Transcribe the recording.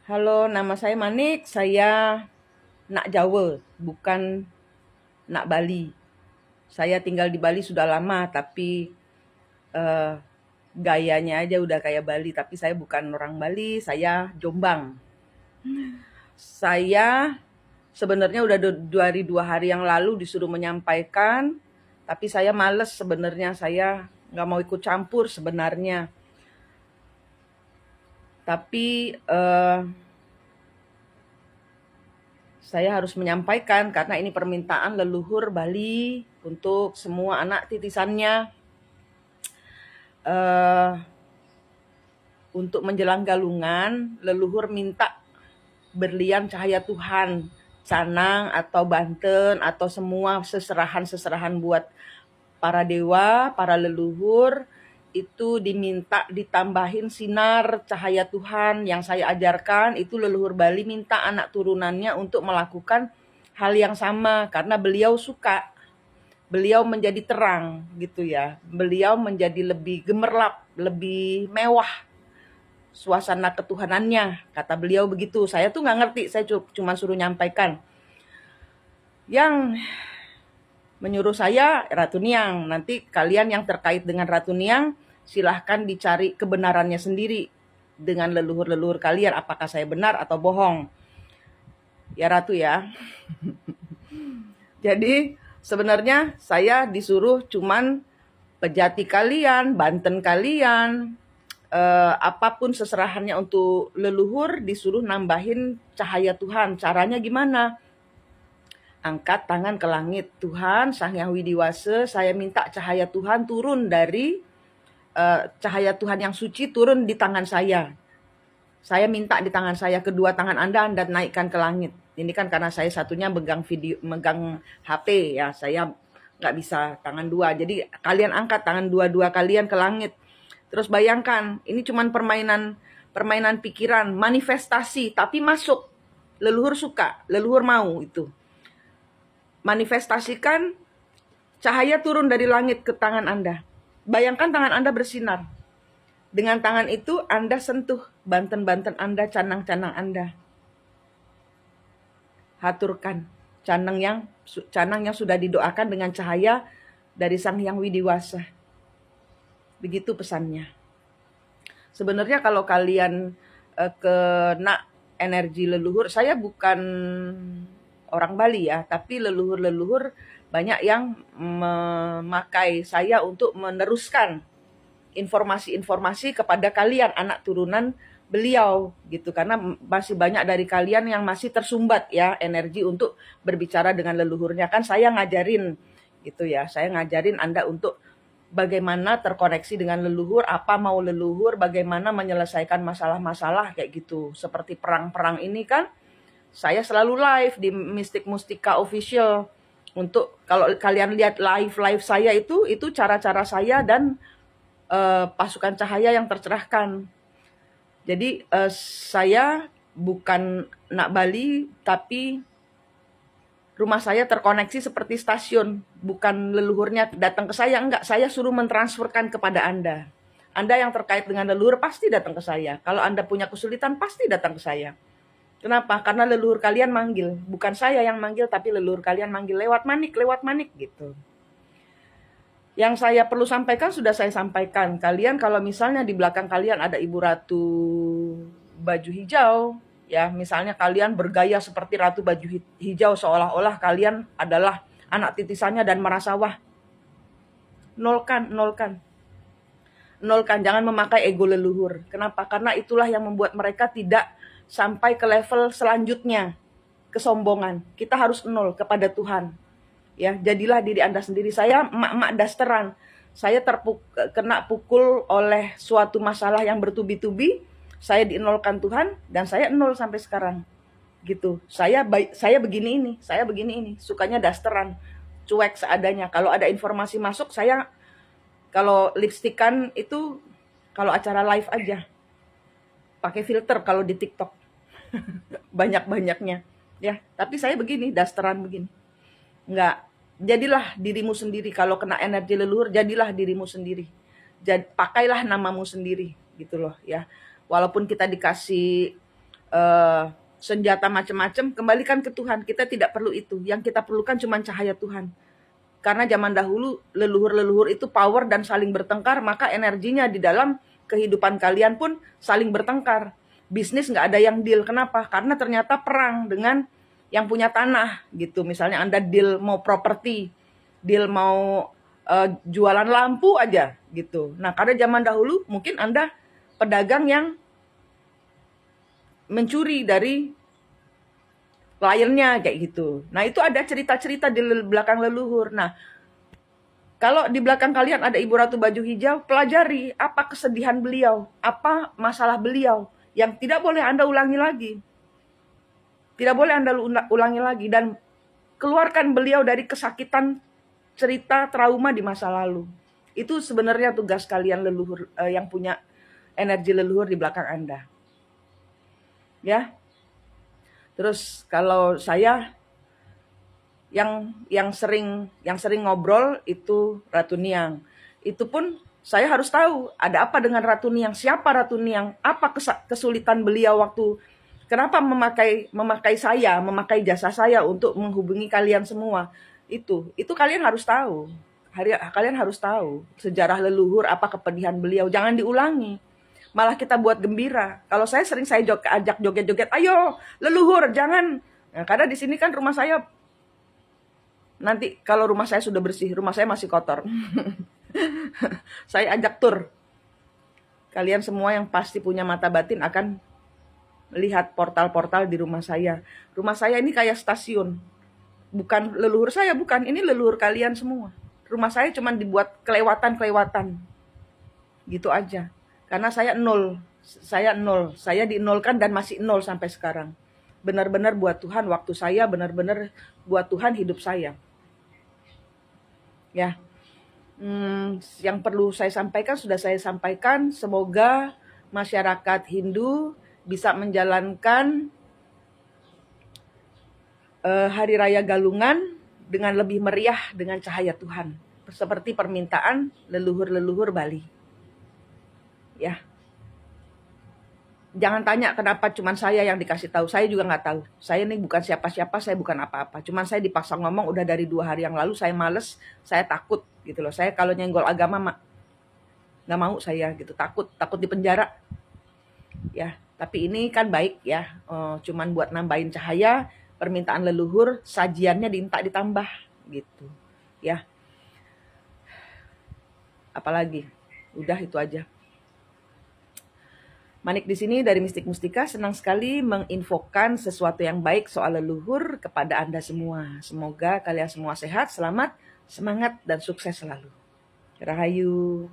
Halo, nama saya Manik. Saya nak Jawa, bukan nak Bali. Saya tinggal di Bali sudah lama, tapi eh, gayanya aja udah kayak Bali. Tapi saya bukan orang Bali, saya Jombang. Saya sebenarnya udah dari 2 hari yang lalu disuruh menyampaikan, tapi saya males sebenarnya. Saya nggak mau ikut campur sebenarnya. Tapi saya harus menyampaikan karena ini permintaan leluhur Bali untuk semua anak titisannya, untuk menjelang galungan, leluhur minta berlian cahaya Tuhan, Canang atau Banten atau semua seserahan-seserahan buat para dewa, para leluhur, itu diminta ditambahin sinar cahaya Tuhan yang saya ajarkan. Itu leluhur Bali minta anak turunannya untuk melakukan hal yang sama karena beliau suka. Beliau menjadi terang gitu ya. Beliau menjadi lebih gemerlap, lebih mewah suasana ketuhanannya, kata beliau begitu. Saya tuh nggak ngerti, saya cuma suruh nyampaikan. Yang menyuruh saya Ratu Niang. Nanti kalian yang terkait dengan Ratu Niang, silahkan dicari kebenarannya sendiri dengan leluhur-leluhur kalian, apakah saya benar atau bohong. Ya Ratu ya. Jadi sebenarnya saya disuruh cuman Pejati kalian, Banten kalian, apapun seserahannya untuk leluhur disuruh nambahin cahaya Tuhan. Caranya gimana? Angkat tangan ke langit. Tuhan, Sang Yang Widiwasa, saya minta cahaya Tuhan turun dari cahaya Tuhan yang suci turun di tangan saya. Saya minta di tangan saya, kedua tangan Anda naikkan ke langit. Ini kan karena saya satunya megang HP ya, saya nggak bisa tangan dua. Jadi kalian angkat tangan dua-dua kalian ke langit. Terus bayangkan, ini cuman permainan pikiran, manifestasi, tapi masuk. Leluhur suka, leluhur mau itu. Manifestasikan cahaya turun dari langit ke tangan Anda. Bayangkan tangan Anda bersinar. Dengan tangan itu Anda sentuh Banten-Banten Anda, canang-canang Anda. Haturkan canang yang sudah didoakan dengan cahaya dari Sang Hyang Widiwasa. Begitu pesannya. Sebenarnya kalau kalian kena energi leluhur, saya bukan orang Bali ya, tapi leluhur-leluhur banyak yang memakai saya untuk meneruskan informasi-informasi kepada kalian anak turunan beliau gitu, karena masih banyak dari kalian yang masih tersumbat ya energi untuk berbicara dengan leluhurnya. Kan saya ngajarin gitu ya, saya ngajarin Anda untuk bagaimana terkoneksi dengan leluhur, apa mau leluhur, bagaimana menyelesaikan masalah-masalah kayak gitu. Seperti perang-perang ini kan saya selalu live di Mystic Mustika Official. Untuk kalau kalian lihat live saya itu cara-cara saya dan pasukan cahaya yang tercerahkan. Jadi saya bukan nak Bali, tapi rumah saya terkoneksi seperti stasiun. Bukan leluhurnya datang ke saya, enggak. Saya suruh mentransferkan kepada Anda. Anda yang terkait dengan leluhur pasti datang ke saya. Kalau Anda punya kesulitan pasti datang ke saya. Kenapa? Karena leluhur kalian manggil. Bukan saya yang manggil, tapi leluhur kalian manggil lewat manik gitu. Yang saya perlu sampaikan sudah saya sampaikan. Kalian kalau misalnya di belakang kalian ada Ibu Ratu baju hijau, ya misalnya kalian bergaya seperti Ratu baju hijau seolah-olah kalian adalah anak titisannya dan merasa wah, nolkan. Jangan memakai ego leluhur. Kenapa? Karena itulah yang membuat mereka tidak sampai ke level selanjutnya, kesombongan. Kita harus nol kepada Tuhan. Ya, jadilah diri Anda sendiri. Saya emak-emak dasteran. Saya kena pukul oleh suatu masalah yang bertubi-tubi. Saya dinolkan Tuhan dan saya nol sampai sekarang. Gitu. Saya begini ini. Sukanya dasteran, cuek seadanya. Kalau ada informasi masuk, saya kalau lipstikan itu kalau acara live aja. Pakai filter kalau di TikTok. Banyak-banyaknya. Ya, tapi saya begini, dasteran begini. Enggak, jadilah dirimu sendiri. Kalau kena energi leluhur, jadilah dirimu sendiri. Pakailah namamu sendiri gitu loh ya. Walaupun kita dikasih senjata macam-macam, kembalikan ke Tuhan. Kita tidak perlu itu. Yang kita perlukan cuma cahaya Tuhan. Karena zaman dahulu leluhur-leluhur itu power dan saling bertengkar, maka energinya di dalam kehidupan kalian pun saling bertengkar. Bisnis nggak ada yang deal. Kenapa? Karena ternyata perang dengan yang punya tanah gitu. Misalnya Anda deal mau properti, deal mau jualan lampu aja gitu. Nah, karena zaman dahulu mungkin Anda pedagang yang mencuri dari kliennya kayak gitu. Nah, itu ada cerita-cerita di belakang leluhur. Nah, kalau di belakang kalian ada Ibu Ratu Baju Hijau, pelajari apa kesedihan beliau, apa masalah beliau yang tidak boleh Anda ulangi lagi. Tidak boleh Anda ulangi lagi, dan keluarkan beliau dari kesakitan cerita trauma di masa lalu. Itu sebenarnya tugas kalian leluhur yang punya energi leluhur di belakang Anda. Ya. Terus kalau saya yang sering ngobrol itu Ratu Niang. Itu pun saya harus tahu ada apa dengan Ratu Niang, siapa Ratu Niang, apa kesulitan beliau waktu kenapa memakai jasa saya untuk menghubungi kalian semua. Itu kalian harus tahu. Kalian harus tahu sejarah leluhur, apa kepedihan beliau, jangan diulangi. Malah kita buat gembira. Kalau saya sering ajak joget-joget, ayo leluhur, jangan. Nah, karena di sini kan rumah saya, nanti kalau rumah saya sudah bersih, rumah saya masih kotor. Saya ajak tur. Kalian semua yang pasti punya mata batin akan melihat portal-portal di rumah saya. Rumah saya ini kayak stasiun. Bukan leluhur saya, bukan. Ini leluhur kalian semua. Rumah saya cuma dibuat kelewatan-kelewatan. Gitu aja. Karena saya nol. Saya dinolkan dan masih nol sampai sekarang. Benar-benar buat Tuhan waktu saya, benar-benar buat Tuhan hidup saya. Ya. Yang perlu saya sampaikan sudah saya sampaikan. Semoga masyarakat Hindu bisa menjalankan Hari Raya Galungan dengan lebih meriah dengan cahaya Tuhan. Seperti permintaan leluhur-leluhur Bali. Ya. Jangan tanya kenapa cuman saya yang dikasih tahu. Saya juga nggak tahu. Saya ini bukan siapa-siapa, saya bukan apa-apa. Cuman saya dipaksa ngomong udah dari 2 hari yang lalu. Saya males, saya takut gitu loh. Saya kalau nyenggol agama nggak mau saya gitu. Takut di penjara. Ya, tapi ini kan baik ya. Cuman buat nambahin cahaya, permintaan leluhur, sajiannya ditambah gitu. Ya. Apalagi? Udah itu aja. Manik di sini dari Mistik Mustika senang sekali menginfokan sesuatu yang baik soal leluhur kepada Anda semua. Semoga kalian semua sehat, selamat, semangat, dan sukses selalu. Rahayu.